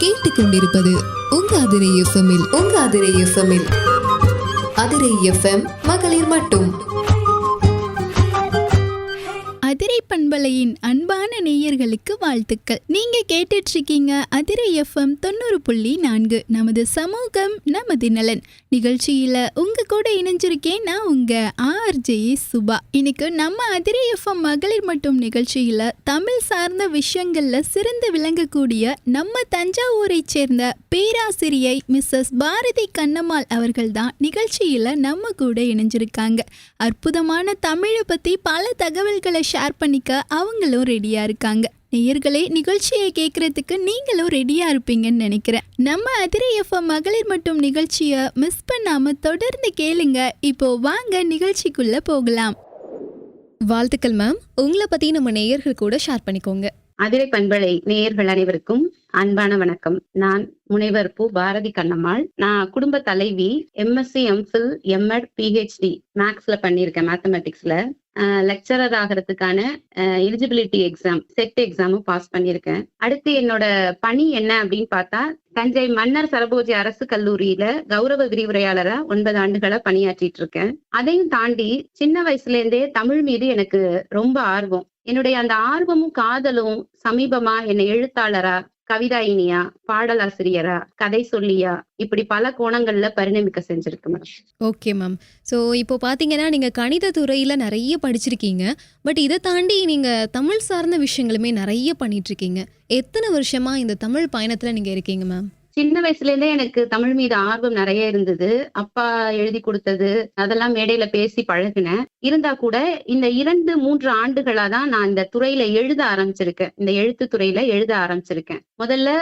கேட்டுக்கொண்டிருப்பது உங்க அதிரை எஃப்எம்மில் அதிரை எஃப்எம் மகளிர் மட்டும். அதிரை பண்பலையின் அன்பான நேயர்களுக்கு வாழ்த்துக்கள். நீங்க கேட்டுட்டு இருக்கீங்க அதிரை எஃப்எம் 90.4. நமது சமூகம் நமது நலன் நிகழ்ச்சியில உங்க கூட இணைஞ்சிருக்கேன் நான் உங்க ஆர்ஜே சுபா. இன்னைக்கு நம்ம அதிரை எஃப்எம் மகளிர் மட்டும் நிகழ்ச்சியில தமிழ் சார்ந்த விஷயங்கள்ல சிறந்து விளங்கக்கூடிய நம்ம தஞ்சாவூரை சேர்ந்த பேராசிரியை மிஸ்ஸஸ் பாரதி கண்ணம்மாள் அவர்கள் தான் நிகழ்ச்சியில நம்ம கூட இணைஞ்சிருக்காங்க. அற்புதமான தமிழை பத்தி பல தகவல்களை ஷேர் பண்ணிக்க அவங்களும் ரெடியா இருக்காங்க. நேயர்களே, நிகழ்ச்சியை கேட்கறதுக்கு நீங்களும் ரெடியா இருப்பீங்கன்னு நினைக்கிறேன். நம்ம அதிரை எஃப்எம் மகளிர் மட்டும் நிகழ்ச்சியை மிஸ் பண்ணாம தொடர்ந்து கேளுங்க. இப்போ வாங்க நிகழ்ச்சிக்குள்ள போகலாம். வாழ்த்துக்கள் மேம். உங்களை பத்தி நம்ம நேயர்கள் கூட ஷேர் பண்ணிக்கோங்க. அதிரை பண்பலை நேயர்கள் அனைவருக்கும் அன்பான வணக்கம். நான் முனைவர் பூ பாரதி கண்ணம்மாள். நான் குடும்ப தலைவி. எம்எஸ்சி, எம்ஃபில், எம்எட், பிஹெச்டி மேக்ஸ்ல பண்ணியிருக்கேன். மேத்தமெட்டிக்ஸ்ல லெக்சரர் ஆகிறதுக்கான எலிஜிபிலிட்டி எக்ஸாம், செட் எக்ஸாமும் பாஸ் பண்ணியிருக்கேன். அடுத்து என்னோட பணி என்ன அப்படின்னு பார்த்தா, தஞ்சை மன்னர் சரபோஜி அரசு கல்லூரியில கௌரவ விரிவுரையாளரா 9 ஆண்டுகளா பணியாற்றிட்டு இருக்கேன். அதையும் தாண்டி சின்ன வயசுல இருந்தே தமிழ் மீது எனக்கு ரொம்ப ஆர்வம். என்னுடைய அந்த ஆர்வமும் காதலும் சமீபமா என்னை எழுத்தாளரா, கவிதாயினியா, பாடலாசிரியரா, கதை சொல்லியா, இப்படி பல கோணங்கள்ல பரிணமிக்க செஞ்சிருக்கு மேம். Okay ma'am. ஸோ இப்போ பார்த்தீங்கன்னா நீங்கள் கணித துறையில் நிறைய படிச்சிருக்கீங்க. பட் இதை தாண்டி நீங்கள் தமிழ் சார்ந்த விஷயங்களுமே நிறைய பண்ணிட்டு இருக்கீங்க. எத்தனை வருஷமா இந்த தமிழ் பயணத்தில் நீங்கள் இருக்கீங்க மேம்? சின்ன வயசுல இருந்தே எனக்கு தமிழ் மீது ஆர்வம் நிறைய இருந்தது. அப்பா எழுதி கொடுத்தது அதெல்லாம் மேடையில பேசி பழகினேன். இருந்தா கூட இந்த 2-3 ஆண்டுகளா தான் நான் இந்த துறையில எழுத ஆரம்பிச்சிருக்கேன். இந்த எழுத்து துறையில எழுத ஆரம்பிச்சிருக்கேன். முதல்ல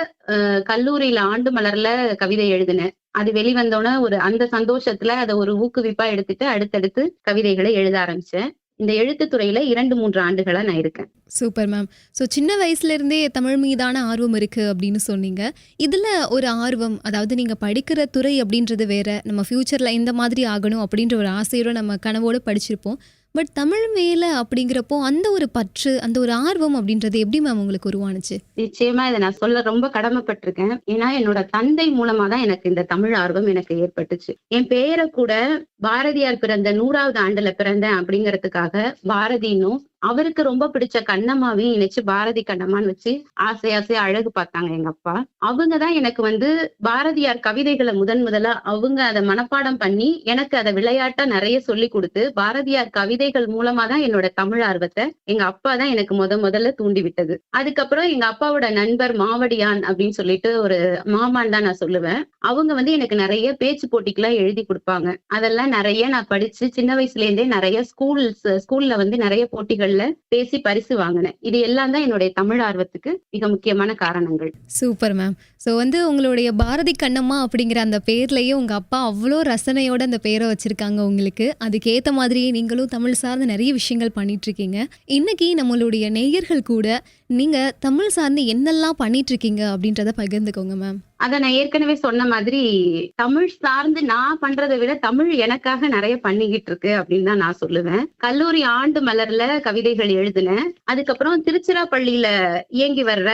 கல்லூரியில ஆண்டு மலர்ல கவிதை எழுதினேன். அது வெளிவந்தோன்னே அந்த சந்தோஷத்துல அதை ஒரு ஊக்குவிப்பா எடுத்துட்டு அடுத்தடுத்து கவிதைகளை எழுத ஆரம்பிச்சேன். இந்த எழுத்து துறையில 2-3 ஆண்டுகளா நான் இருக்கேன். Super ma'am. ஸோ சின்ன வயசுலேருந்தே தமிழ் மீதான ஆர்வம் இருக்குது அப்படின்னு சொன்னீங்க. இதில் ஒரு ஆர்வம், அதாவது நீங்கள் படிக்கிற துறை அப்படின்றது வேற, நம்ம ஃப்யூச்சரில் இந்த மாதிரி ஆகணும் அப்படின்ற ஒரு ஆசையோடு நம்ம கனவோடு படிச்சிருப்போம். பட் தமிழ் மேலே அப்படிங்கிறப்போ அந்த ஒரு பற்று, அந்த ஒரு ஆர்வம் அப்படின்றது எப்படி மேம் உங்களுக்கு உருவானுச்சு? நிச்சயமா இதை நான் சொல்ல ரொம்ப கடமைப்பட்டிருக்கேன். ஏன்னா என்னோட தந்தை மூலமா தான் எனக்கு இந்த தமிழ் ஆர்வம் எனக்கு ஏற்பட்டுச்சு. என் பேரை கூட பாரதியார் பிறந்த 100வது ஆண்டுல பிறந்தேன் அப்படிங்கறதுக்காக பாரதினும் அவருக்கு ரொம்ப பிடிச்ச கண்ணம்மாவையும் இணைச்சு பாரதி கண்ணம்மான்னு வச்சு ஆசையா அழகு பார்த்தாங்க எங்க அப்பா. அவங்கதான் எனக்கு பாரதியார் கவிதைகளை முதலா அவங்க அதை மனப்பாடம் பண்ணி எனக்கு அதை விளையாட்டா நிறைய சொல்லி கொடுத்து, பாரதியார் கவிதைகள் மூலமா தான் என்னோட தமிழ் ஆர்வத்தை எங்க அப்பா தான் எனக்கு முதல்ல தூண்டி விட்டது. அதுக்கப்புறம் எங்க அப்பாவோட நண்பர் மாவடியான் அப்படின்னு சொல்லிட்டு ஒரு மாமான் தான் நான் சொல்லுவேன். அவங்க எனக்கு நிறைய பேச்சு போட்டிக்கெல்லாம் எழுதி கொடுப்பாங்க. அதெல்லாம் நிறைய நான் படிச்சு சின்ன வயசுல இருந்தே நிறைய ஸ்கூல்ல நிறைய போட்டிகள் பேசி பரிசு வாங்கினேன். இது எல்லாம் தான் என்னுடைய தமிழ் ஆர்வத்துக்கு மிக முக்கியமான காரணங்கள். Super ma'am. ஸோ உங்களுடைய பாரதி கண்ணம்மா அப்படிங்கிற அந்த பேர்லயே உங்க அப்பா அவ்வளோ ரசனையோட அந்த பேரை வச்சிருக்காங்க உங்களுக்கு. அதுக்கேற்ற மாதிரியே நீங்களும் தமிழ் சார்ந்த நிறைய விஷயங்கள் பண்ணிட்டு இருக்கீங்க. இன்னைக்கு நம்மளுடைய நேயர்கள் கூட நீங்க தமிழ் சார்ந்து என்னெல்லாம் பண்ணிட்டு இருக்கீங்க அப்படின்றத பகிர்ந்துக்கோங்க மேம். அத நான் ஏற்கனவே சொன்ன மாதிரி தமிழ் சார்ந்து நான் பண்றதை விட தமிழ் எனக்காக நிறைய பண்ணிக்கிட்டு இருக்கு அப்படின்னு தான் நான் சொல்லுவேன். கல்லூரி ஆண்டு மலர்ல கவிதைகள் எழுதினேன். அதுக்கப்புறம் திருச்சிராப்பள்ளியில இயங்கி வர்ற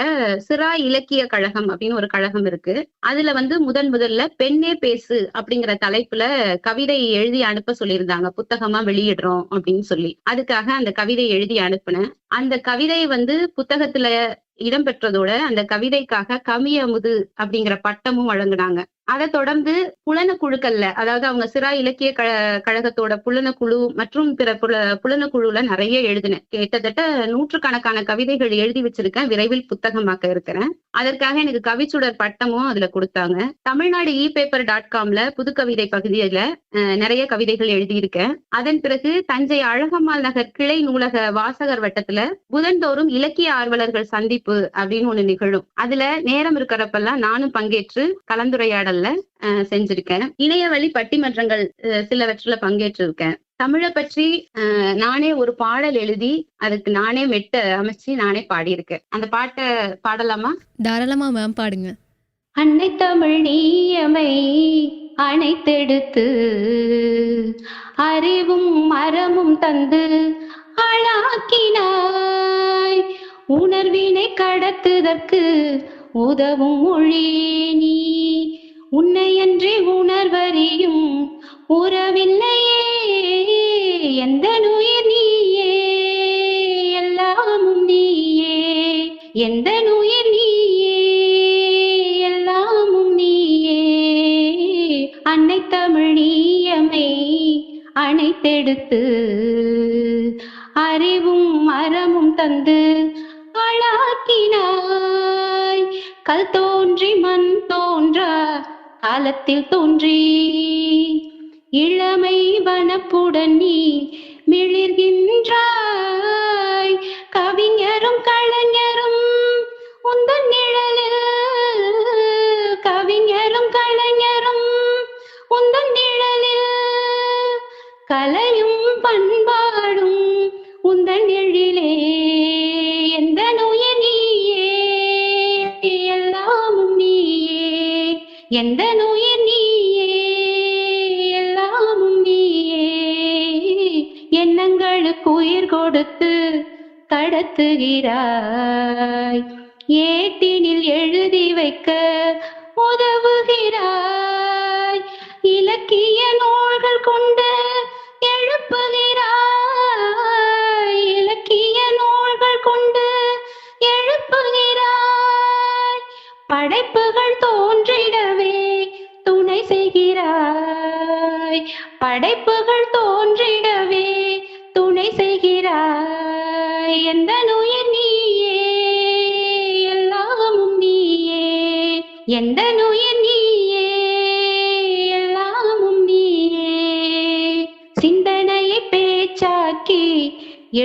சிறா இலக்கிய கழகம் அப்படின்னு ஒரு கழகம் இருக்கு. அதுல முதல்ல பெண்ணே பேசு அப்படிங்கிற தலைப்புல கவிதை எழுதி அனுப்ப சொல்லியிருந்தாங்க. புத்தகமா வெளியிடுறோம் அப்படின்னு சொல்லி அதுக்காக அந்த கவிதை எழுதி அனுப்புனேன். அந்த கவிதை புத்தகத்துல இடம்பெற்றதோட அந்த கவிதைக்காக கவியமுது அப்படிங்கிற பட்டமும் வழங்குனாங்க. அதை தொடர்ந்து புலன குழுக்கள்ல, அதாவது அவங்க சிறா இலக்கிய கழகத்தோட புலனக்குழு மற்றும் பிற புலனக்குழுல நிறைய எழுதினேன். கிட்டத்தட்ட 100கணக்கான கவிதைகள் எழுதி வச்சிருக்கேன். விரைவில் புத்தகமாக்க இருக்கிறேன். அதற்காக எனக்கு கவிச்சுடர் பட்டமும் அதுல கொடுத்தாங்க. தமிழ்நாடு e-paper.comல புது கவிதை பகுதியில நிறைய கவிதைகள் எழுதியிருக்கேன். அதன் பிறகு தஞ்சை அழகம்மாள் நகர் கிளை நூலக வாசகர் வட்டத்துல புதன்தோறும் இலக்கிய ஆர்வலர்கள் சந்திப்பு அப்படின்னு ஒண்ணு நிகழும். அதுல நேரம் இருக்கிறப்பெல்லாம் நானும் பங்கேற்று கலந்துரையாடல் செஞ்சிருக்கேன். இணையவழி பட்டிமன்றங்கள் சிலவற்றில பங்கேற்றிருக்கேன். தமிழை பற்றி நானே ஒரு பாடல் எழுதி அதுக்கு நானே மெட்ட அமைச்சு நானே பாடியிருக்கேன். அந்த பாட்டை பாடலாமா? தாராளமா மேம், பாடுங்க. அன்னை தமிழ் நீயமை அனைத்தெடுத்து அறிவும் மரமும் தந்து ஆளாக்கினாய், உணர்வினை கடத்துதற்கு உதவும் மொழியே நீ. உன்னையன்றி உணர்வறியும் உறவில்லையே, எந்த உயிர் நீயே, எல்லாமும் நீயே, எந்த உயிர் நீயே, எல்லாமும் நீயே. அன்னை தமிழ் நீயமை அணைத்தெடுத்து அறிவும் மரமும் தந்து ஆளாக்கினாய். கல் தோன்றி மண் தோன்றா காலத்தில் தோன்றி இளமை வனப்புடன் நீ மிளிர்கின்றாய். கவிஞரும் கலைஞரும் உந்தன் நிழலில், கவிஞரும் கலைஞரும் உந்தன் நிழலில், கலையும் பண்பாடும் உந்தன் எழிலே, எந்த உயிர் நீயே, எல்லாமும் நீயே, எந்த உயிர் நீயே, எல்லாமும் நீயே. எண்ணங்களுக்கு உயிர் கொடுத்து கடத்துகிறாய், ஏட்டினில் எழுதி வைக்க உதவுகிறாய். இலக்கிய நூல்கள் கொண்டு எழுப்புகிறாய், இலக்கிய நூல்கள் கொண்டு எழுப்புகிறாய். படைப்புகள் தோன்றிடவே துணை செய்கிறாய், படைப்புகள் தோன்றிடவே துணை செய்கிறாய். எந்த உயிர் நீயே, எல்லாமும் நீயே, எந்த உயிர் நீயே, எல்லாமும் நீயே. சிந்தனையை பேச்சாக்கி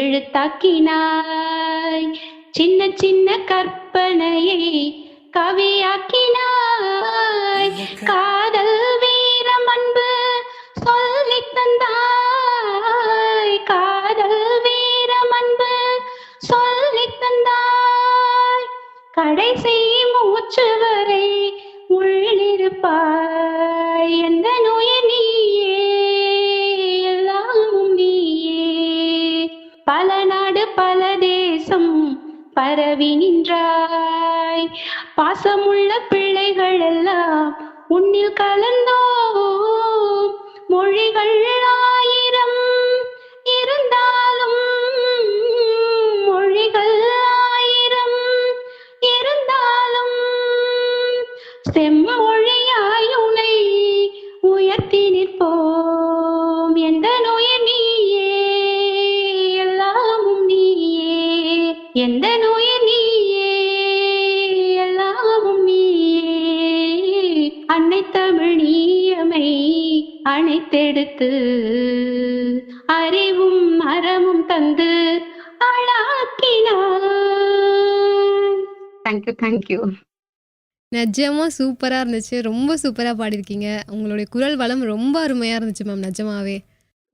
எழுத்தாக்கினாய், சின்ன சின்ன கற்பனையை கவியாக்கினாய். காதல் வீரம் அன்பு சொல்லித் தந்தாய், காதல் வீரம் அன்பு சொல்லித் தந்தாய். கடைசி மூச்சு வரை உள்ளிருப்பாய், எந்த உயிர் நீயே, எல்லாமும் நீயே. பல நாடு பல தேசம் பரவி நின்றாய், பாசமுள்ள பிள்ளைகள் எல்லாம் உன்னில் கலந்தோம். மொழிகள் ஆயிரம் இருந்தாலும், மொழிகள் ஆயிரம் இருந்தாலும், செம்மொழியாய் உனை உயர்த்தி நிற்போம். எந்த உயிர் நீயே, எல்லாமும் நீயே, எந்த உயிர் நீயே, எல்லாமும் நீயே. அன்னை தமிழ் நீயமை அணைத்தெடுத்து அறிவும் மரமும் தந்து ஆளாக்கினாய். Thank you thank you. நிஜமா சூப்பரா இருந்துச்சு. ரொம்ப சூப்பரா பாடியிருக்கீங்க. உங்களுடைய குரல் வளம் ரொம்ப அருமையா இருந்துச்சு மேம், நிஜமாவே.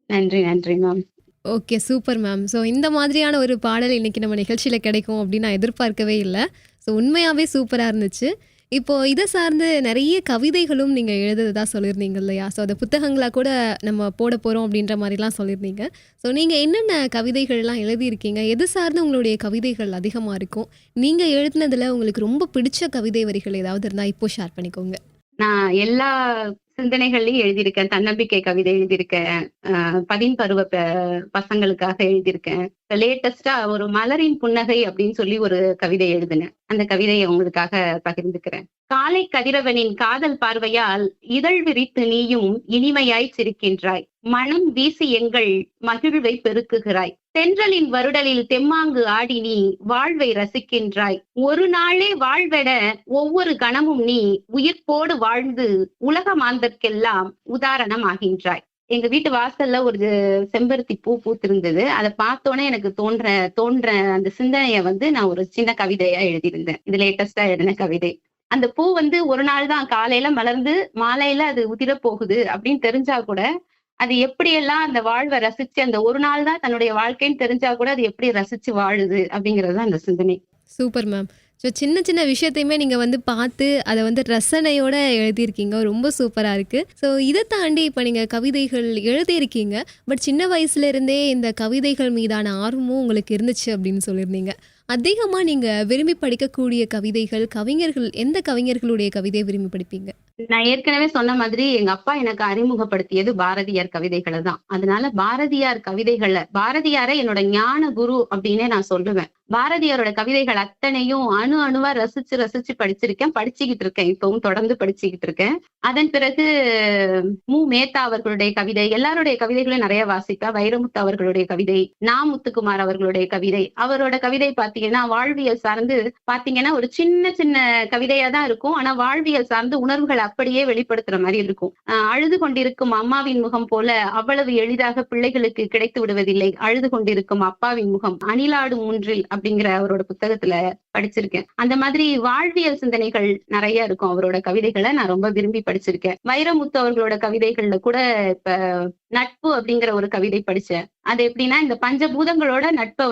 நன்றி நன்றி ma'am. Okay, super ma'am. So இந்த மாதிரியான ஒரு பாடல் இன்னைக்கு நம்ம நிகழ்ச்சியில் கிடைக்கும் அப்படின்னு நான் எதிர்பார்க்கவே இல்லை. ஸோ உண்மையாகவே சூப்பராக இருந்துச்சு. இப்போது இதை சார்ந்து நிறைய கவிதைகளும் நீங்கள் எழுதுறதா சொல்லியிருந்தீங்க இல்லையா? ஸோ அதை புத்தகங்களாக கூட நம்ம போட போகிறோம் அப்படின்ற மாதிரிலாம் சொல்லியிருந்தீங்க. ஸோ நீங்கள் என்னென்ன கவிதைகள்லாம் எழுதியிருக்கீங்க? எது சார்ந்து உங்களுடைய கவிதைகள் அதிகமாக இருக்கும்? நீங்கள் எழுதினதில் உங்களுக்கு ரொம்ப பிடிச்ச கவிதை வரிகள் ஏதாவது இருந்தால் இப்போ ஷேர் பண்ணிக்கோங்க. நான் எல்லா சிந்தனைகள்லயும் எழுதியிருக்கேன். தன்னம்பிக்கை கவிதை எழுதியிருக்கேன், பதின்பருவ பசங்களுக்காக எழுதியிருக்கேன். லேட்டஸ்டா ஒரு மலரின் புன்னகை அப்படின்னு சொல்லி ஒரு கவிதை எழுதினேன். அந்த கவிதையை உங்களுக்காக பகிர்ந்துக்கிறேன். காலை கதிரவனின் காதல் பார்வையால் இதழ் விரித்து நீயும் இனிமையாய் சிரிக்கின்றாய். மனம் வீசி எங்கள் மகிழ்வை பெருக்குகிறாய். தென்றலின் வருடலில் தெம்மாங்கு ஆடி நீ வாழ்வை ரசிக்கின்றாய். ஒரு நாளே வாழ்வென ஒவ்வொரு கணமும் நீ உயிர்ப்போடு வாழ்ந்து உலக மாந்தர்க்கெல்லாம் உதாரணம் ஆகின்றாய். எங்க வீட்டு வாசல்ல ஒரு செம்பருத்தி பூ பூத்திருந்தது. அதை பார்த்தோன்னே எனக்கு தோன்ற அந்த சிந்தனைய நான் ஒரு சின்ன கவிதையா எழுதியிருந்தேன். இது லேட்டஸ்டா எழுதின கவிதை. அந்த பூ ஒரு ஒரு நாள் தான் காலையில மலர்ந்து மாலையில அது உதிர போகுது அப்படின்னு தெரிஞ்சா கூட அது எப்படியெல்லாம் அந்த வாழ்வை ரசிச்சு, அந்த ஒரு நாள் தான் தன்னுடைய வாழ்க்கைன்னு தெரிஞ்சா கூட அது எப்படி ரசிச்சு வாழுது அப்படிங்கிறது தான் அந்த சிந்தனை. Super ma'am. ஸோ சின்ன சின்ன விஷயத்தையுமே நீங்கள் பார்த்து அதை ரசனையோட எழுதியிருக்கீங்க. ரொம்ப சூப்பராக இருக்குது. ஸோ இதை தாண்டி இப்போ நீங்கள் கவிதைகள் எழுதியிருக்கீங்க, பட் சின்ன வயசுலேருந்தே இந்த கவிதைகள் மீதான ஆர்வமும் உங்களுக்கு இருந்துச்சு அப்படின்னு சொல்லியிருந்தீங்க. அதிகமா நீங்க விரும்பி படிக்கக்கூடிய கவிதைகள், கவிஞர்கள் எந்த கவிஞர்களுடைய கவிதையை விரும்பி படிப்பீங்க? நான் ஏற்கனவே சொன்ன மாதிரி எங்க அப்பா எனக்கு அறிமுகப்படுத்தியது பாரதியார் கவிதைகளை தான். அதனால பாரதியார் பாரதியாரை என்னோட ஞான குரு அப்படின்னே நான் சொல்லுவேன். பாரதியாரோட கவிதைகள் அத்தனையும் அணு அணுவா ரசிச்சு ரசிச்சு படிச்சிருக்கேன், படிச்சுக்கிட்டு இருக்கேன், இப்பவும் தொடர்ந்து படிச்சுக்கிட்டு இருக்கேன். அதன் பிறகு மேத்தா அவர்களுடைய கவிதை, எல்லாருடைய கவிதைகளும் நிறைய வாசிப்பேன். வைரமுத்து அவர்களுடைய கவிதை, முத்துக்குமார் அவர்களுடைய கவிதை. அவரோட கவிதை பாத்தீங்கன்னா வாழ்வியல் சார்ந்து பாத்தீங்கன்னா ஒரு சின்ன சின்ன கவிதையா தான் இருக்கும். ஆனா வாழ்வியல் சார்ந்து உணர்வுகள் அப்படியே வெளிப்படுத்துற மாதிரி இருக்கும். அழுது கொண்டிருக்கும் அம்மாவின் முகம் போல அவ்வளவு எளிதாக பிள்ளைகளுக்கு கிடைத்து விடுவதில்லை, அழுது கொண்டிருக்கும் அப்பாவின் முகம் அணிலாடும் மூன்றில் அப்படிங்கிற அவரோட புத்தகத்துல படிச்சிருக்கேன். அந்த மாதிரி வாழ்வியல் சிந்தனைகள் நிறைய இருக்கும் அவரோட கவிதைகளை நான் ரொம்ப விரும்பி படிச்சிருக்கேன். வைரமுத்து அவர்களோட கவிதைகள்ல கூட இப்ப நட்பு அப்படிங்கிற ஒரு கவிதை படிச்சேன். அது எப்படின்னா இந்த பஞ்சபூதங்களோட நட்பை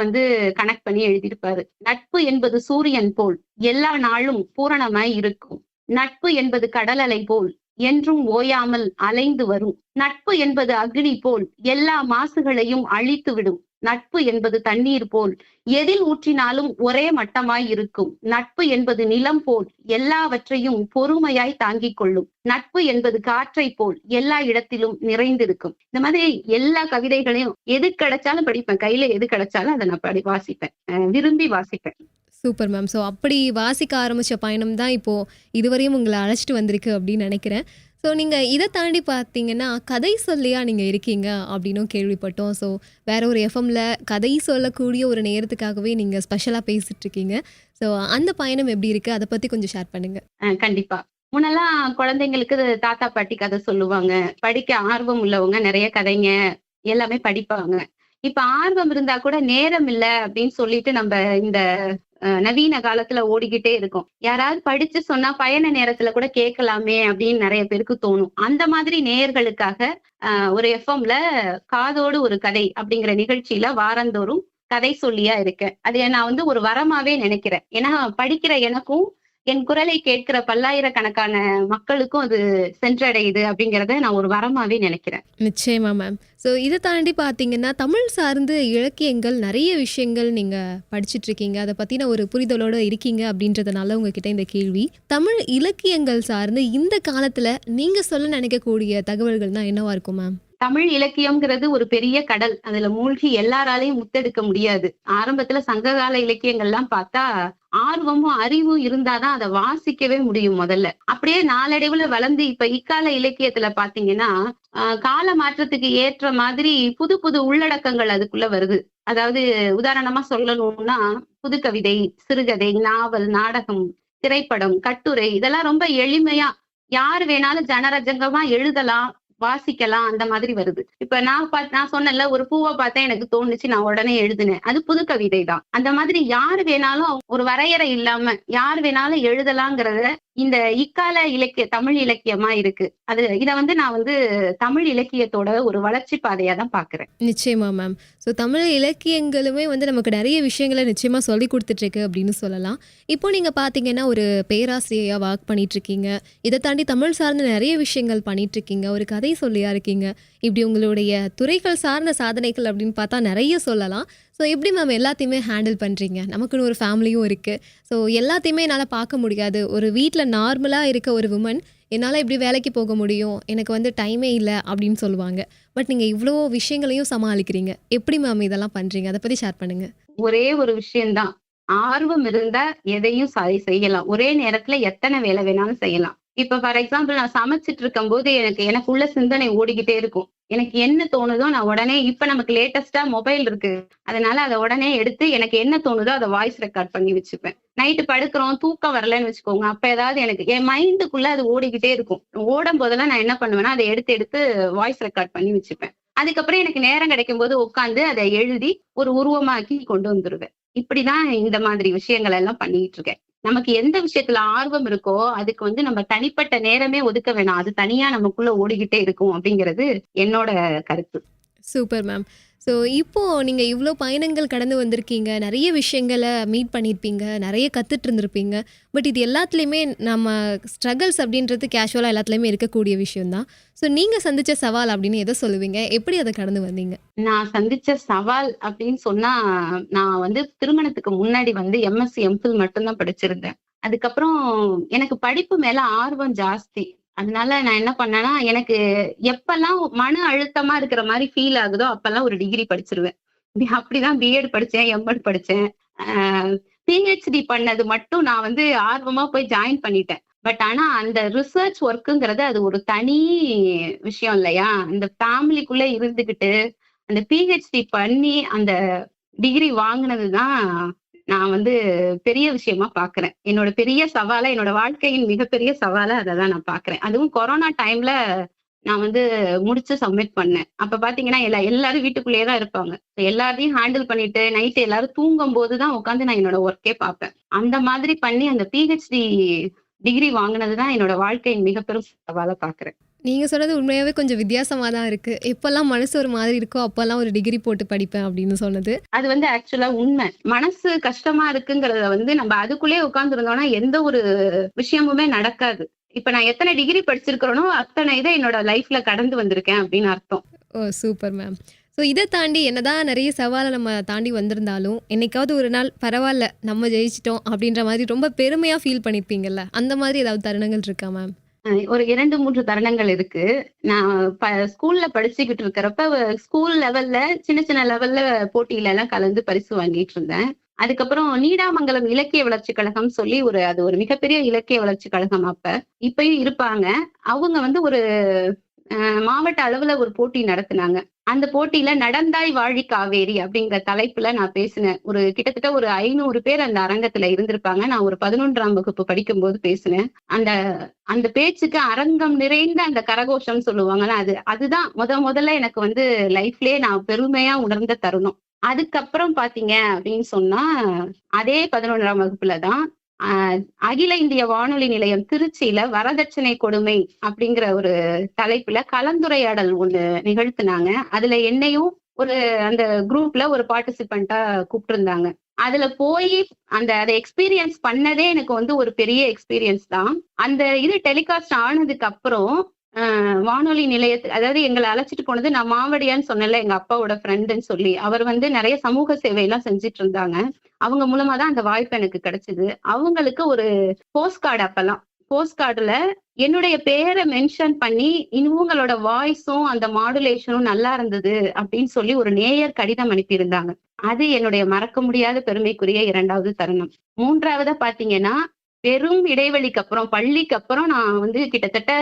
கனெக்ட் பண்ணி எழுதியிருப்பாரு. நட்பு என்பது சூரியன் போல் எல்லா நாளும் பூரணமாய் இருக்கும். நட்பு என்பது கடல் அலை போல் என்றும் ஓயாமல் அலைந்து வரும். நட்பு என்பது அக்னி போல் எல்லா மாசுகளையும் அழித்து விடும். நட்பு என்பது தண்ணீர் போல் எதில் ஊற்றினாலும் ஒரே மட்டமாய் இருக்கும். நட்பு என்பது நிலம் போல் எல்லாவற்றையும் பொறுமையாய் தாங்கிக் கொள்ளும். நட்பு என்பது காற்றை போல் எல்லா இடத்திலும் நிறைந்திருக்கும். இந்த மாதிரி எல்லா கவிதைகளையும் எது கிடைச்சாலும் படிப்பேன். கையில எது கிடைச்சாலும் அதை நான் வாசிப்பேன், விரும்பி வாசிப்பேன். Super ma'am. ஸோ அப்படி வாசிக்க ஆரம்பித்த பயணம் தான் இப்போது இதுவரையும் உங்களை அழைச்சிட்டு வந்திருக்கு அப்படின்னு நினைக்கிறேன். ஸோ நீங்கள் இதை தாண்டி பார்த்தீங்கன்னா கதை சொல்லியா நீங்கள் இருக்கீங்க அப்படின்னும் கேள்விப்பட்டோம். ஸோ வேற ஒரு எஃப்எம்ல கதை சொல்லக்கூடிய ஒரு நேரத்துக்காகவே நீங்கள் ஸ்பெஷலாக பேசிட்டு இருக்கீங்க. ஸோ அந்த பயணம் எப்படி இருக்குது, அதை பற்றி கொஞ்சம் ஷேர் பண்ணுங்க. கண்டிப்பா. முன்னெல்லாம் குழந்தைங்களுக்கு தாத்தா பாட்டி கதை சொல்லுவாங்க. படிக்க ஆர்வம் உள்ளவங்க நிறைய கதைங்க எல்லாமே படிப்பாங்க. இப்ப ஆர்வம் இருந்தா கூட நேரம் இல்ல அப்படின்னு சொல்லிட்டு நம்ம இந்த நவீன காலத்துல ஓடிக்கிட்டே இருக்கும். யாராவது படிச்சு சொன்னா பயண நேரத்துல கூட கேட்கலாமே அப்படின்னு நிறைய பேருக்கு தோணும். அந்த மாதிரி நேயர்களுக்காக ஒரு எஃப்எம்ல காதோடு ஒரு கதை அப்படிங்கிற நிகழ்ச்சியில வாரந்தோறும் கதை சொல்லியா இருக்கேன். அது நான் ஒரு வரமாவே நினைக்கிறேன். ஏன்னா படிக்கிற எனக்கும் என் குரலை கேட்கிற பல்லாயிரக்கணக்கான மக்களுக்கும் அது சென்றடையுது அப்படிங்கிறத நான் ஒரு வரமாவே நினைக்கிறேன். நிச்சயமா மேம். ஸோ இதை தாண்டி பார்த்தீங்கன்னா தமிழ் சார்ந்து இலக்கியங்கள் நிறைய விஷயங்கள் நீங்கள் படிச்சுட்டு இருக்கீங்க, அதை பற்றின ஒரு புரிதலோடு இருக்கீங்க அப்படின்றதுனால உங்ககிட்ட இந்த கேள்வி. தமிழ் இலக்கியங்கள் சார்ந்து இந்த காலத்தில் நீங்கள் சொல்ல நினைக்கக்கூடிய தகவல்கள்னா என்னவா இருக்கும் மேம்? தமிழ் இலக்கியம்ங்கிறது ஒரு பெரிய கடல். அதுல மூழ்கி எல்லாராலையும் முத்தெடுக்க முடியாது. ஆரம்பத்துல சங்ககால இலக்கியங்கள்லாம் பார்த்தா ஆர்வமும் அறிவும் இருந்தாதான் அதை வாசிக்கவே முடியும் முதல்ல. அப்படியே நாளடைவுல வளர்ந்து இப்ப இக்கால இலக்கியத்துல பாத்தீங்கன்னா கால மாற்றத்துக்கு ஏற்ற மாதிரி புது புது உள்ளடக்கங்கள் அதுக்குள்ள வருது. அதாவது உதாரணமா சொல்லணும்னா புதுக்கவிதை, சிறுகதை, நாவல், நாடகம், திரைப்படம், கட்டுரை இதெல்லாம் ரொம்ப எளிமையா யாரு வேணாலும் ஜனரஜங்கமா எழுதலாம், வாசிக்கலாம், அந்த மாதிரி வருது. இப்ப நான் சொன்னேன்ல, ஒரு பூவை பார்த்தா எனக்கு தோணுச்சு, நான் உடனே எழுதினேன், அது புது கவிதை தான். அந்த மாதிரி யாரு வேணாலும் ஒரு வரையறை இல்லாம யார் வேணாலும் எழுதலாங்கிறத இந்த இக்கால தமிழ் இலக்கியமா இருக்கு. இத நான் தமிழ் இலக்கியத்தோட ஒரு வளர்ச்சி பாதையா தான் பாக்குறேன். நிச்சயமா மேம். ஸோ தமிழ் இலக்கியங்களுமே நமக்கு நிறைய விஷயங்களை நிச்சயமா சொல்லி கொடுத்துட்டு இருக்கு அப்படின்னு சொல்லலாம். இப்போ நீங்க பாத்தீங்கன்னா ஒரு பேராசிரியரா ஒர்க் பண்ணிட்டு இருக்கீங்க, இதை தாண்டி தமிழ் சார்ந்த நிறைய விஷயங்கள் பண்ணிட்டு இருக்கீங்க, ஒரு கதை சொல்லியா இருக்கீங்க. இப்படி உங்களுடைய துறைகள் சார்ந்த சாதனைகள் அப்படின்னு பார்த்தா நிறைய சொல்லலாம். ஸோ எப்படி மேம் எல்லாத்தையுமே ஹேண்டில் பண்ணுறீங்க? நமக்குன்னு ஒரு ஃபேமிலியும் இருக்குது. ஸோ எல்லாத்தையுமே என்னால் பார்க்க முடியாது. ஒரு வீட்டில் நார்மலாக இருக்க ஒரு உமன் என்னால் இப்படி வேலைக்கு போக முடியும், எனக்கு டைமே இல்லை அப்படின்னு சொல்லுவாங்க. பட் நீங்கள் இவ்வளோ விஷயங்களையும் சமாளிக்கிறீங்க. எப்படி மேம் இதெல்லாம் பண்ணுறீங்க? அதை பற்றி ஷேர் பண்ணுங்கள். ஒரே ஒரு விஷயம்தான், ஆர்வம் இருந்தா எதையும் செய்யலாம். ஒரே நேரத்துல எத்தனை வேலை வேணாலும் செய்யலாம். இப்ப ஃபார் எக்ஸாம்பிள் நான் சமைச்சிட்டு இருக்கும் போது எனக்குள்ள சிந்தனை ஓடிக்கிட்டே இருக்கும். எனக்கு என்ன தோணுதோ நான் உடனே, இப்ப நமக்கு லேட்டஸ்டா மொபைல் இருக்கு, அதனால அதை உடனே எடுத்து எனக்கு என்ன தோணுதோ அதை வாய்ஸ் ரெக்கார்ட் பண்ணி வச்சுப்பேன். நைட்டு படுக்கிறோம், தூக்கம் வரலன்னு வச்சுக்கோங்க, அப்ப ஏதாவது எனக்கு என் மைண்டுக்குள்ள அது ஓடிக்கிட்டே இருக்கும். ஓடும் போதெல்லாம் நான் என்ன பண்ணுவேன்னா அதை எடுத்து வாய்ஸ் ரெக்கார்ட் பண்ணி வச்சுப்பேன். அதுக்கப்புறம் எனக்கு நேரம் கிடைக்கும் போது உட்காந்து அதை எழுதி ஒரு உருவமாக்கி கொண்டு வந்துருவேன். இப்படிதான் இந்த மாதிரி விஷயங்கள் எல்லாம் பண்ணிட்டு இருக்கேன். நமக்கு எந்த விஷயத்துல ஆர்வம் இருக்கோ அதுக்கு நம்ம தனிப்பட்ட நேரமே ஒதுக்க வேணாம், அது தனியா நமக்குள்ள ஓடிக்கிட்டே இருக்கும் அப்படிங்கிறது என்னோட கருத்து. Super ma'am. ஸோ இப்போ நீங்க இவ்வளோ பயணங்கள் கடந்து வந்திருக்கீங்க, நிறைய விஷயங்களை மீட் பண்ணியிருப்பீங்க, நிறைய கத்துட்டு இருந்திருப்பீங்க. பட் இது எல்லாத்துலேயுமே நம்ம ஸ்ட்ரகிள்ஸ் அப்படின்றது கேஷுவலாக எல்லாத்துலேயுமே இருக்கக்கூடிய விஷயம்தான். ஸோ நீங்க சந்திச்ச சவால் அப்படின்னு எதை சொல்லுவீங்க? எப்படி அதை கடந்து வந்தீங்க? நான் சந்திச்ச சவால் அப்படின்னு சொன்னா, நான் வந்து திருமணத்துக்கு முன்னாடி வந்து எம்எஸ்சி எம்ஃபில் மட்டும்தான் படிச்சிருந்தேன். அதுக்கப்புறம் எனக்கு படிப்பு மேல ஆர்வம் ஜாஸ்தி. அதனால நான் என்ன பண்ணேன்னா, எனக்கு எப்பெல்லாம் மன அழுத்தமா இருக்கிற மாதிரி ஃபீல் ஆகுதோ அப்பெல்லாம் ஒரு டிகிரி படிச்சிருவேன். அப்படிதான் பிஎட் படிச்சேன், எம்எட் படிச்சேன். பிஹெச்டி பண்ணது மட்டும் நான் வந்து ஆர்வமா போய் ஜாயின் பண்ணிட்டேன். பட் ஆனா அந்த ரிசர்ச் ஒர்க்குங்கிறது அது ஒரு தனி விஷயம் இல்லையா? அந்த ஃபேமிலிக்குள்ள இருந்துகிட்டு அந்த பிஹெச்டி பண்ணி அந்த டிகிரி வாங்கினதுதான் நான் வந்து பெரிய விஷயமா பாக்குறேன். என்னோட பெரிய சவாலா, என்னோட வாழ்க்கையின் மிகப்பெரிய சவாலா அததான் நான் பாக்குறேன். அதுவும் கொரோனா டைம்ல நான் வந்து முடிச்சு சப்மிட் பண்ணேன். அப்ப பாத்தீங்கன்னா எல்லாரும் வீட்டுக்குள்ளேயே தான் இருப்பாங்க. எல்லாரையும் ஹேண்டில் பண்ணிட்டு நைட்டு எல்லாரும் தூங்கும் போதுதான் உட்காந்து நான் என்னோட ஒர்க்கே பார்ப்பேன். அந்த மாதிரி பண்ணி அந்த பிஹெச்டி டிகிரி வாங்கினதுதான் என்னோட வாழ்க்கையின் மிகப்பெரும் சவாலா பாக்குறேன். நீங்க சொன்னது உண்மையாவே கொஞ்சம் வித்தியாசமா தான் இருக்கு. எப்பெல்லாம் மனசு ஒரு மாதிரி இருக்கோ அப்பெல்லாம் ஒரு டிகிரி போட்டு படிப்பேன் அப்படின்னு சொன்னது. அது வந்து ஆக்சுவலா உண்மை. மனசு கஷ்டமா இருக்குங்கிறத வந்து நம்ம அதுக்குள்ளே உட்கார்ந்து இருந்தோம்னா எந்த ஒரு விஷயமுமே நடக்காது. இப்ப நான் எத்தனை டிகிரி படிச்சிருக்கிறேனோ அத்தனை இதை என்னோட லைஃப்ல கடந்து வந்திருக்கேன் அப்படின்னு அர்த்தம். ஓ சூப்பர் மேம். ஸோ இதை தாண்டி என்னதான் நிறைய சவாலை நம்ம தாண்டி வந்திருந்தாலும் என்னைக்காவது ஒரு நாள் பரவாயில்ல நம்ம ஜெயிச்சிட்டோம் அப்படின்ற மாதிரி ரொம்ப பெருமையாக ஃபீல் பண்ணியிருப்பீங்கல்ல, அந்த மாதிரி ஏதாவது தருணங்கள் இருக்கா மேம்? ஒரு 2-3 தருணங்கள் இருக்கு. நான் ஸ்கூல்ல படிச்சுக்கிட்டு இருக்கிறப்ப ஸ்கூல் லெவல்ல சின்ன சின்ன லெவல்ல போட்டியில எல்லாம் கலந்து பரிசு வாங்கிட்டு இருந்தேன். அதுக்கப்புறம் நீடாமங்கலம் இலக்கிய வளர்ச்சி கழகம் சொல்லி அது ஒரு மிகப்பெரிய இலக்கிய வளர்ச்சி கழகம். இப்பயும் இருப்பாங்க. அவங்க வந்து ஒரு மாவட்ட அளவுல ஒரு போட்டி நடத்தினாங்க. அந்த போட்டியில நடந்தாய் வாழி காவேரி அப்படிங்கிற தலைப்புல நான் பேசினேன். கிட்டத்தட்ட ஒரு 500 பேர் அந்த அரங்கத்துல இருந்திருப்பாங்க. நான் ஒரு 11ஆம் வகுப்பு படிக்கும் போது பேசினேன். அந்த பேச்சுக்கு அரங்கம் நிறைந்த அந்த கரகோஷம் சொல்லுவாங்கன்னா அதுதான் முதல்ல எனக்கு வந்து லைஃப்லயே நான் பெருமையா உணர்ந்த தருணம். அதுக்கப்புறம் பாத்தீங்க அப்படின்னு சொன்னா, அதே 11ஆம் வகுப்புலதான் அகில இந்திய வானொலி நிலையம் திருச்சியில வரதட்சணை கொடுமை அப்படிங்கிற ஒரு தலைப்புல கலந்துரையாடல் ஒண்ணு நிகழ்த்தினாங்க. அதுல என்னையும் அந்த குரூப்ல ஒரு பார்ட்டிசிபெண்டா கூப்பிட்டிருந்தாங்க. அதுல போய் அதை எக்ஸ்பீரியன்ஸ் பண்ணதே எனக்கு வந்து ஒரு பெரிய எக்ஸ்பீரியன்ஸ் தான். அந்த இது டெலிகாஸ்ட் ஆனதுக்கு அப்புறம் வானொலி நிலையத்துக்கு, அதாவது எங்களை அழைச்சிட்டு போனது, நான் மாவடியான்னு சொன்னல எங்க அப்பாவோட ஃப்ரெண்டுன்னு சொல்லி, அவர் வந்து நிறைய சமூக சேவை எல்லாம் செஞ்சுட்டு இருந்தாங்க. அவங்க மூலமா தான் அந்த வாய்ப்பு எனக்கு கிடைச்சது. அவங்களுக்கு ஒரு போஸ்ட் கார்டு, அப்பெல்லாம் போஸ்ட் கார்டுல என்னுடைய பேரை மென்ஷன் பண்ணி இவங்களோட வாய்ஸும் அந்த மாடுலேஷனும் நல்லா இருந்தது அப்படின்னு சொல்லி ஒரு நேயர் கடிதம் அனுப்பியிருந்தாங்க. அது என்னுடைய மறக்க முடியாத பெருமைக்குரிய 2வது தருணம். 3வதா பாத்தீங்கன்னா, பெரும் இடைவெளிக்கு அப்புறம், பள்ளிக்கு அப்புறம் நான் வந்து கிட்டத்தட்ட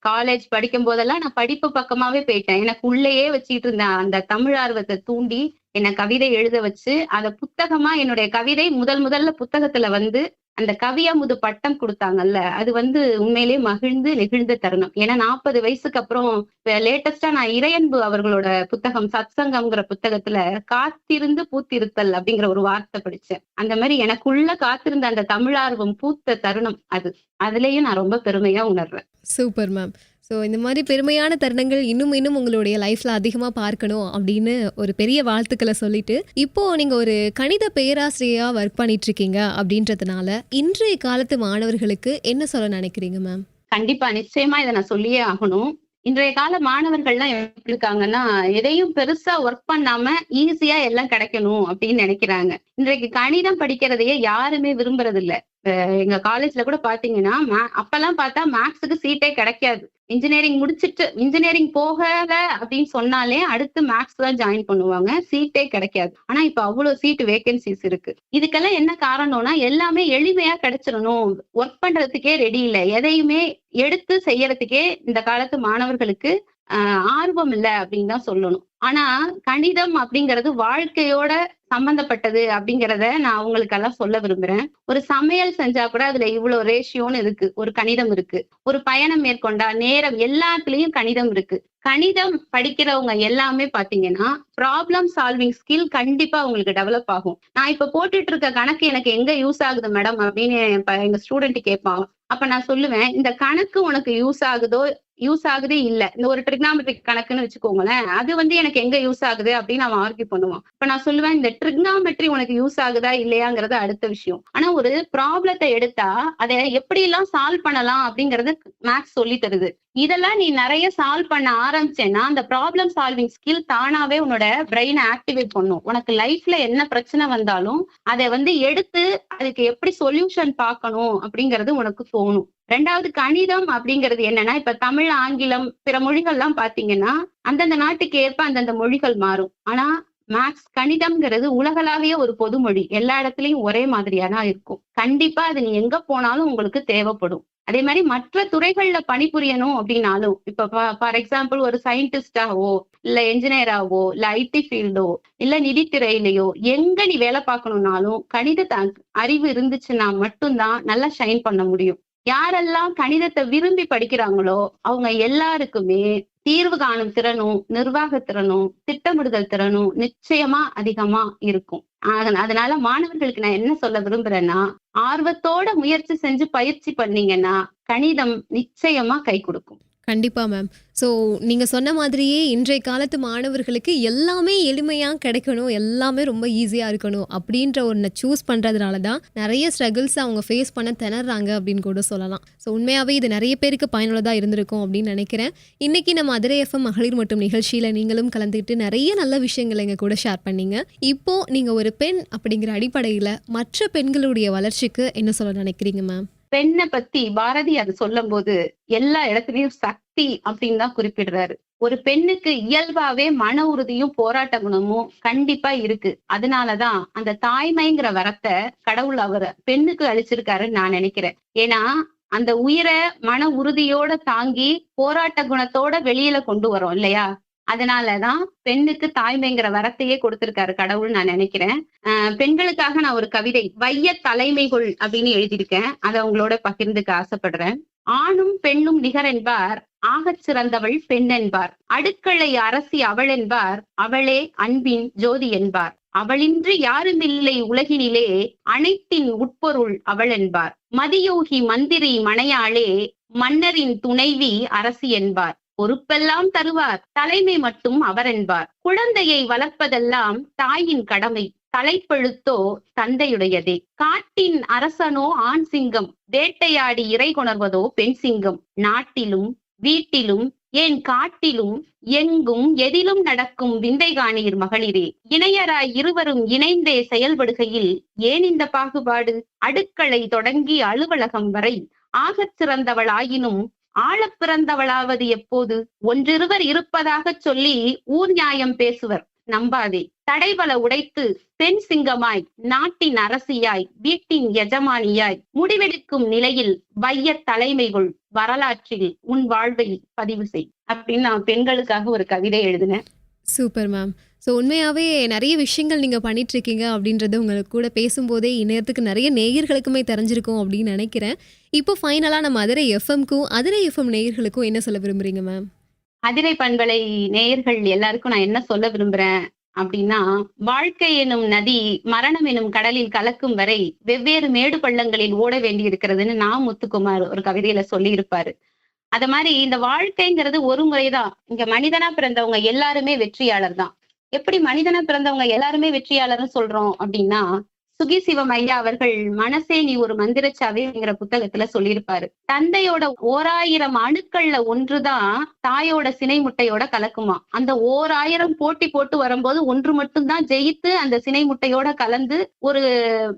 காலேஜ் படிக்கும் போதெல்லாம் நான் படிப்பு பக்கமாவே போயிட்டேன். எனக்கு உள்ளேயே வச்சுக்கிட்டு இருந்த அந்த தமிழ் ஆர்வத்தை தூண்டி என்ன கவிதை எழுத வச்சு, அந்த புத்தகமா என்னுடைய கவிதை முதல்ல புத்தகத்துல வந்து அந்த கவியமுது பட்டம் கொடுத்தாங்கல்ல, அது வந்து உண்மையிலேயே மகிழ்ந்து நெகிழ்ந்த தருணம். ஏன்னா 40 வயசுக்கு அப்புறம் லேட்டஸ்டா நான் இறையன்பு அவர்களோட புத்தகம் சத்சங்கம்ங்கிற புத்தகத்துல காத்திருந்து பூத்திருத்தல் அப்படிங்கிற ஒரு வார்த்தை படிச்சேன். அந்த மாதிரி எனக்குள்ள காத்திருந்த அந்த தமிழார்வம் பூத்த தருணம் அதுலயும் நான் ரொம்ப பெருமையா உணர்றேன். Super ma'am. ஸோ இந்த மாதிரி பெருமையான தருணங்கள் இன்னும் உங்களுடைய லைஃப்பில் அதிகமாக பார்க்கணும் அப்படின்னு ஒரு பெரிய வாழ்த்துக்களை சொல்லிட்டு, இப்போது நீங்கள் ஒரு கணித பேராசிரியராக ஒர்க் பண்ணிகிட்ருக்கீங்க அப்படின்றதுனால இன்றைய காலத்து மாணவர்களுக்கு என்ன சொல்ல நினைக்கிறீங்க மேம்? கண்டிப்பா, நிச்சயமா இதை நான் சொல்லியே ஆகணும். இன்றைய கால மாணவர்கள்லாம் எப்படி இருக்காங்கன்னா, எதையும் பெருசா ஒர்க் பண்ணாம ஈஸியா எல்லாம் கிடைக்கணும் அப்படின்னு நினைக்கிறாங்க. இன்றைக்கு கணிதம் படிக்கிறதையே யாருமே விரும்புறது இல்ல. எங்க காலேஜ்ல கூட பாத்தீங்கன்னா, அப்பெல்லாம் பார்த்தா மேக்ஸுக்கு சீட்டே கிடைக்காது. இன்ஜினியரிங் போகல அப்படின்னு சொன்னாலே அடுத்து மேக்ஸ் தான் ஜாயின் பண்ணுவாங்க, சீட்டே கிடைக்காது. ஆனா இப்ப அவ்வளவு சீட் வேகன்சிஸ் இருக்கு. இதுக்கெல்லாம் என்ன காரணம்னா, எல்லாமே எளிமையா கிடைச்சிடணும், ஒர்க் பண்றதுக்கே ரெடி இல்லை, எதையுமே எடுத்து செய்யறதுக்கே இந்த காலத்து மாணவர்களுக்கு ஆர்வம் இல்லை அப்படின்னு தான் சொல்லணும். ஆனா கணிதம் அப்படிங்கிறது வாழ்க்கையோட சம்பந்தப்பட்டது அப்படிங்கிறத நான் அவங்களுக்கெல்லாம் சொல்ல விரும்புறேன். ஒரு சமையல் செஞ்சா கூட அதுல இவ்வளவு ரேஷியோன்னு இருக்கு, ஒரு கணிதம் இருக்கு. ஒரு பயணம் மேற்கொண்டா நேரம், எல்லாத்துலயும் கணிதம் இருக்கு. கணிதம் படிக்கிறவங்க எல்லாமே பாத்தீங்கன்னா ப்ராப்ளம் சால்விங் ஸ்கில் கண்டிப்பா உங்களுக்கு டெவலப் ஆகும். நான் இப்ப போட்டுட்டு இருக்க கணக்கு எனக்கு எங்க யூஸ் ஆகுது மேடம் அப்படின்னு எங்க ஸ்டூடெண்ட் கேட்பான். அப்ப நான் சொல்லுவேன், இந்த கணக்கு உனக்கு யூஸ் ஆகுதோ யூஸ் ஆகுதே இல்ல. இந்த ஒரு ட்ரிக்னாமெட்ரிக் கணக்குன்னு வச்சுக்கோங்களேன். அது எனக்கு எங்க யூஸ் ஆகுது அப்படின்னு அவன் ஆர்கியூ பண்ணுவான். இப்ப நான் சொல்லுவேன், இந்த ட்ரிக்னாமெட்ரி உனக்கு யூஸ் ஆகுதா இல்லையாங்கிறது அடுத்த விஷயம். ஆனா ஒரு ப்ராப்ளத்தை எடுத்தா அதை எப்படி எல்லாம் சால்வ் பண்ணலாம் அப்படிங்கறது மேக்ஸ் சொல்லி தருது. இதெல்லாம் நீ நிறைய சால்வ் பண்ண ஆரம்பிச்சேன்னா அந்த ப்ராப்ளம் சால்விங் ஸ்கில் தானாவே உன்னோட பிரெயினை ஆக்டிவேட் பண்ணும். உனக்கு லைஃப்ல என்ன பிரச்சனை வந்தாலும் அதை எடுத்து அதுக்கு எப்படி சொல்யூஷன் பார்க்கணும் அப்படிங்கிறது உனக்கு தோணும். ரெண்டாவது, கணிதம் அப்படிங்கிறது என்னன்னா, இப்ப தமிழ், ஆங்கிலம், பிற மொழிகள்லாம் பாத்தீங்கன்னா அந்தந்த நாட்டுக்கு ஏற்ப அந்தந்த மொழிகள் மாறும். ஆனா மேக்ஸ், கணிதம்ங்கிறது உலகளாவிய ஒரு பொதுமொழி. எல்லா இடத்துலயும் ஒரே மாதிரியானா இருக்கும். கண்டிப்பா அது நீ எங்க போனாலும் உங்களுக்கு தேவைப்படும். அதே மாதிரி மற்ற துறைகள்ல பணிபுரியணும் அப்படின்னாலும், இப்ப ஃபார் எக்ஸாம்பிள் ஒரு சயின்டிஸ்டாவோ இல்ல என்ஜினியராவோ இல்ல ஐடி ஃபீல்டோ இல்ல நிதித்துறையிலையோ எங்க நீ வேலை பார்க்கணும்னாலும் கணித அறிவு இருந்துச்சுன்னா மட்டும்தான் நல்லா ஷைன் பண்ண முடியும். யாரெல்லாம் கணிதத்தை விரும்பி படிக்கிறாங்களோ அவங்க எல்லாருக்குமே தீர்வு காணும் திறனும், நிர்வாக திறனும், திட்டமிடுதல் திறனும் நிச்சயமா அதிகமா இருக்கும். அதனால மாணவர்களுக்கு நான் என்ன சொல்ல விரும்புறேன்னா, ஆர்வத்தோட முயற்சி செஞ்சு பயிற்சி பண்ணீங்கன்னா கணிதம் நிச்சயமா கை கொடுக்கும். கண்டிப்பா மேம். ஸோ நீங்கள் சொன்ன மாதிரியே இன்றைய காலத்து மாணவர்களுக்கு எல்லாமே எளிமையாக கிடைக்கணும், எல்லாமே ரொம்ப ஈஸியாக இருக்கணும் அப்படின்ற ஒன்றை சூஸ் பண்ணுறதுனால தான் நிறைய ஸ்ட்ரகிள்ஸ் அவங்க ஃபேஸ் பண்ண திணறாங்க அப்படின்னு கூட சொல்லலாம். ஸோ உண்மையாகவே இது நிறைய பேருக்கு பயனுள்ளதாக இருந்திருக்கும் அப்படின்னு நினைக்கிறேன். இன்றைக்கி நம்ம மதுரை எஃப்எம் மகளிர் மட்டும் நிகழ்ச்சியில் நீங்களும் கலந்துக்கிட்டு நிறைய நல்ல விஷயங்களை எங்கள் கூட ஷேர் பண்ணீங்க. இப்போது நீங்கள் ஒரு பெண் அப்படிங்கிற அடிப்படையில் மற்ற பெண்களுடைய வளர்ச்சிக்கு என்ன சொல்ல நினைக்கிறீங்க மேம்? பெண்ணை பத்தி பாரதி அது சொல்லும் போது எல்லா இடத்துலயும் சக்தி அப்படின்னு தான் குறிப்பிடுறாரு. ஒரு பெண்ணுக்கு இயல்பாவே மன உறுதியும் போராட்ட குணமும் கண்டிப்பா இருக்கு. அதனாலதான் அந்த தாய்மைங்கிற வரத்தை கடவுள் அவர் பெண்ணுக்கு அளிச்சிருக்காருன்னு நான் நினைக்கிறேன். ஏன்னா அந்த உயிரை மன உறுதியோட தாங்கி போராட்ட குணத்தோட வெளியில கொண்டு வரோம் இல்லையா? அதனாலதான் பெண்ணுக்கு தாய்மைங்கிற வரத்தையே கொடுத்திருக்காரு கடவுள் நான் நினைக்கிறேன். பெண்களுக்காக நான் ஒரு கவிதை வைய தலைமைகள் அப்படின்னு எழுதியிருக்கேன். அதை உங்களோட பகிர்ந்துக்க ஆசைப்படுறேன். ஆணும் பெண்ணும் நிகர் என்பார், ஆகச் சிறந்தவள் பெண் என்பார். அடுக்களை அரசி அவள் என்பார், அவளே அன்பின் ஜோதி என்பார். அவளின்றி யாருமில்லை உலகினிலே, அனைத்தின் உட்பொருள் அவள் என்பார். மதியோகி மந்திரி மனையாளே, மன்னரின் துணைவி அரசி என்பார். பொறுப்பெல்லாம் தருவார், தலைமை மட்டும் அவர் என்பார். குழந்தையை வளர்ப்பதெல்லாம் தாயின் கடமை, தலைப்பெழுத்தோ தந்தையுடையதே. காட்டின் அரசனோ ஆண் சிங்கம், வேட்டையாடி இறை கொணர்வதோ பெண் சிங்கம். நாட்டிலும் வீட்டிலும் ஏன் காட்டிலும் எங்கும் எதிலும் நடக்கும் விந்தை காணீர் மகளிரே. இணையராய் இருவரும் இணைந்தே செயல்படுகையில் ஏன் இந்த பாகுபாடு? அடுக்களை தொடங்கி அலுவலகம் வரை ஆகச் சிறந்தவளாயினும் ஆழப் பிறந்தவளாவது எப்போது? ஒன்றிருவர் இருப்பதாக சொல்லி ஊர் நியாயம் பேசுவர், நம்பாதே. தடைபல உடைத்து பெண் சிங்கமாய், நாட்டின் அரசியாய், வீட்டின் எஜமானியாய் முடிவெடுக்கும் நிலையில் வைய தலைமைகள் வரலாற்றில் உன் வாழ்வை பதிவு செய் அப்படின்னு நான் பெண்களுக்காக ஒரு கவிதை எழுதினேன். Super ma'am. ஸோ உண்மையாகவே நிறைய விஷயங்கள் நீங்கள் பண்ணிகிட்ருக்கீங்க அப்படின்றது உங்களுக்கு கூட பேசும்போதே இந்நேரத்துக்கு நிறைய நேயர்களுக்குமே தெரிஞ்சிருக்கும் அப்படின்னு நினைக்கிறேன். இப்போ ஃபைனலாக நம்ம மதுரை எஃப்எம்க்கும் மதுரை எஃப்எம் நேயர்களுக்கும் என்ன சொல்ல விரும்புகிறீங்க மேம்? அதிரை பண்பலை நேயர்கள் எல்லாருக்கும் நான் என்ன சொல்ல விரும்புறேன் அப்படின்னா, வாழ்க்கை எனும் நதி மரணம் எனும் கடலில் கலக்கும் வரை வெவ்வேறு மேடு பள்ளங்களில் ஓட வேண்டி இருக்கிறதுன்னு நான் முத்துக்குமார் ஒரு கவிதையில சொல்லி இருப்பாரு. அத மாதிரி இந்த வாழ்க்கைங்கிறது ஒரு முறைதான். இங்க மனிதனா பிறந்தவங்க எல்லாருமே வெற்றியாளர் தான். எப்படி மனிதனா பிறந்தவங்க எல்லாருமே வெற்றியாளர்னு சொல்றோம் அப்படின்னா, சுகி சிவம் ஐயா அவர்கள் மனசே நீ ஒரு மந்திரச்சாவிங்கிற புத்தகத்துல சொல்லியிருப்பாரு. தந்தையோட 1000 அணுக்கள்ல ஒன்றுதான் தாயோட சினை முட்டையோட கலக்குமா. அந்த 1000 போட்டி போட்டு வரும்போது ஒன்று மட்டும்தான் ஜெயித்து அந்த சினை முட்டையோட கலந்து ஒரு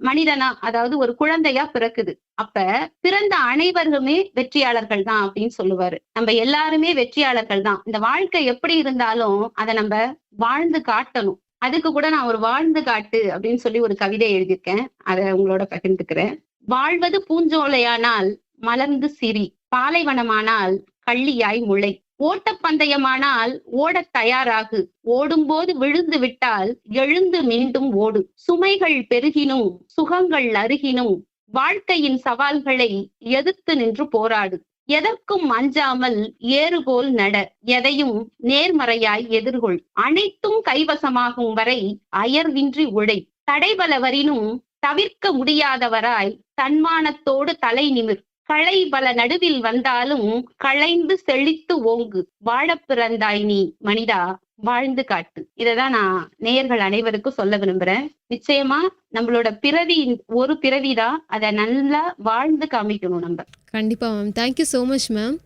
மனிதனா, அதாவது ஒரு குழந்தையா பிறக்குது. அப்ப பிறந்த அனைவருமே வெற்றியாளர்கள் தான் அப்படின்னு சொல்லுவாரு. நம்ம எல்லாருமே வெற்றியாளர்கள் தான். இந்த வாழ்க்கை எப்படி இருந்தாலும் அதை நம்ம வாழ்ந்து காட்டணும். அதுக்கு கூட நான் ஒரு வாழ்ந்து காட்டு அப்படின்னு சொல்லி ஒரு கவிதை எழுதியிருக்கேன். அதை உங்களோட பகிர்ந்துக்கிறேன். வாழ்வது பூஞ்சோலையானால் மலர்ந்து சிரி, பாலைவனமானால் கள்ளியாய் முளை, ஓட்டப்பந்தயமானால் ஓடத் தயாராகு, ஓடும்போது விழுந்து விட்டால் எழுந்து மீண்டும் ஓடு. சுமைகள் பெருகினும் சுகங்கள் அருகினும் வாழ்க்கையின் சவால்களை எதிர்த்து நின்று போராடு. எதற்கும் அஞ்சாமல் ஏறுபோல் நட, எதையும் நேர்மறையாய் எதிர்கொள். அனைத்தும் கைவசமாகும் வரை அயர்வின்றி உழை. தடைபல வரினும் தவிர்க்க முடியாதவராய் தன்மானத்தோடு தலை நிமிர். களை பல நடுவில் வந்தாலும் களைந்து செழித்து ஓங்கு, வாழப் பிறந்தாய் நீ மனிதா வாழ்ந்து காட்டு. இததான் நான் நேயர்கள் அனைவருக்கும் சொல்ல விரும்புறேன். நிச்சயமா நம்மளோட பிறவி ஒரு பிறவிதான், அதை நல்லா வாழ்ந்து காமிக்கணும் நம்ம. கண்டிப்பா ma'am. Thank you so much ma'am.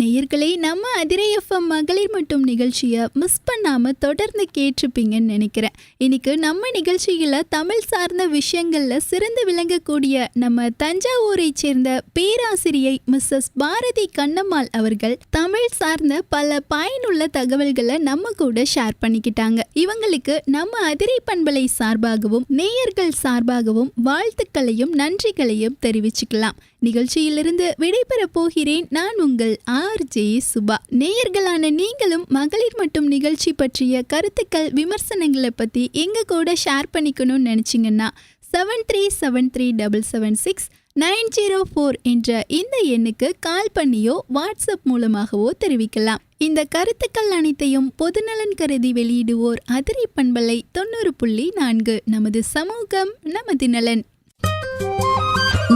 நேயர்களே, நம்ம அதிரை எஃப்எம் மகளிர் மட்டும் நிகழ்ச்சியை மிஸ் பண்ணாமல் தொடர்ந்து கேட்டிருப்பீங்கன்னு நினைக்கிறேன். இன்னைக்கு நம்ம நிகழ்ச்சியில் தமிழ் சார்ந்த விஷயங்களில் சிறந்து விளங்கக்கூடிய நம்ம தஞ்சாவூரை சேர்ந்த பேராசிரியை மிஸ்ஸஸ் பாரதி கண்ணம்மாள் அவர்கள் தமிழ் சார்ந்த பல பயனுள்ள தகவல்களை நம்ம கூட ஷேர் பண்ணிக்கிட்டாங்க. இவங்களுக்கு நம்ம அதிரை பண்பலை சார்பாகவும் நேயர்கள் சார்பாகவும் வாழ்த்துக்களையும் நன்றிகளையும் தெரிவிச்சுக்கலாம். நிகழ்ச்சியிலிருந்து விடைபெற போகிறேன் நான் உங்கள் RJ சுபா. நேயர்களான நீங்களும் மகளிர் மட்டும் நிகழ்ச்சி பற்றிய கருத்துக்கள் விமர்சனங்களை பற்றி எங்க கூட ஷேர் பண்ணிக்கணும்னு நினச்சிங்கன்னா 7373776904 என்ற இந்த எண்ணுக்கு கால் பண்ணியோ வாட்ஸ்அப் மூலமாகவோ தெரிவிக்கலாம். இந்த கருத்துக்கள் அனைத்தையும் பொதுநலன் கருதி வெளியிடுவோர் அதிரை பண்பலை 90.4. நமது சமூகம் நமது நலன்.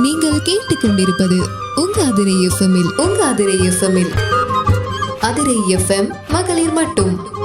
நீங்கள் கேட்டுக்கொண்டிருப்பது உங்க அதிரை எஃப்எம்மில் அதிரை எஃப்எம் மகளிர் மட்டும்.